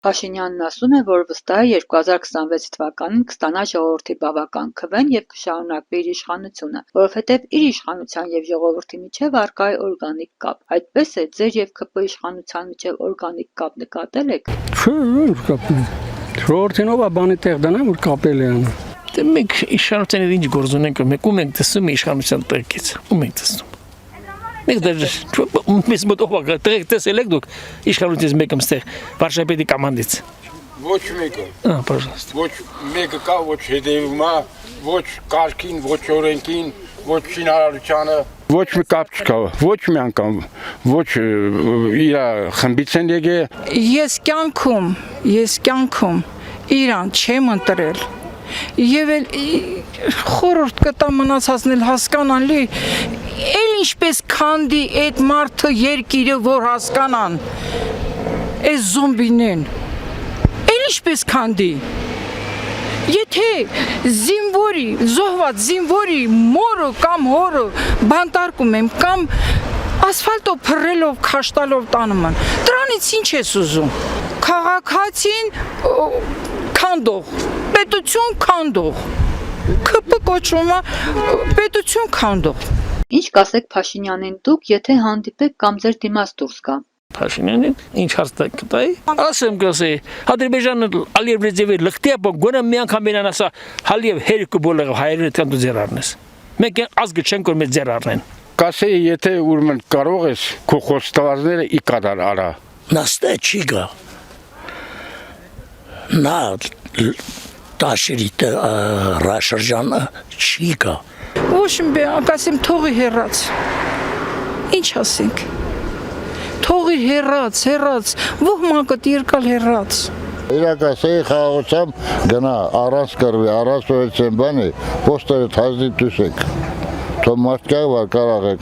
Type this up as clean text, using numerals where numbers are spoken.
Փաշինյանն ասում է, որ վստահ է 2026 թվականին կստանա ժողովրդի բավական քվեն և կշարունակվի իր իշխանությունը, որովհետև իր իշխանության և ժողովրդի միջև առկա է օրգանիկ կապ։ Այդպես է, ձեր և ՔՊ իշխանության միջև օրգանիկ կապ նկատել եք։ Չէ, կապ։ Ժողովրդին ով է բանի տեղ դնա, որ կապել է անում։ Դե մենք իշխանության ինչ գործ ունենք, մենք ում ենք տեսնում իշխանության տեղից, ում ենք տեսնում։ Մենք մեզ մոտ ով է տեղ տեսել եք դուք իշխանությունից մեկը մստեղ վարշապետի կամանդից։ Ոչ մեկը։ Պожалуйста։ Ոչ մեկը կա, ոչ հետևում է, ոչ կարգին, ոչ օրենքին, ոչ շինարարությանը։ Ոչ մի կապ չկա, ոչ մի անգամ, ոչ իր խմբից են եկել։ Ես կյանքում իրան չեմ ընտրել։ Եվ էլ խորհուրդ կտա մնացածն էլ հասկանալի, էլ ինչպես քանդի այդ մարդը երկիրը, որ հասկանան, այս զոմբինեն, էլ ինչպես քանդի, եթե զինվորի, զոհված զինվորի մորը կամ հորը բանտարկում եմ, կամ ասֆալտով փռելով, քաշտալով տանում են, դրանից ինչ ես ուզում, քաղաքացին քանդող, պետություն քանդող, ՔՊ կոչվում է պետություն քանդող։ Ինչ կասեք Փաշինյանին դուք, եթե հանդիպեք կամ ձեր դիմաց դուրս գա։ Փաշինյանին ինչ հարց կտայի։ Ասեմ կասեի, Ադրբեջանը Ալիև Ռեջևի լղտի ապա գոնե մի անգամ իրան ասա Ալիև հերիք բոլորը հայերեն տան դու ձեր առնես։ Մենք ազգը չենք որ մեզ ձեր առնեն։ Կասեի, եթե ուրեմն կարող ես քո խոստվածները ի կատար արա։ Նստե չի գա։ Նա տաշիրի ռաշրջանը չի գա։ Ոչ մի ասեմ թողի հեռաց։ Ինչ ասենք։ Թողի հեռաց, ոհմակդ երկալ հեռաց։ Իրակասեի խաղաղությամբ գնա առանց կռվի, առանց օեցեն բանի, պոստերը թազնի տուսեք։ Թո մարդ կա, որ կարող է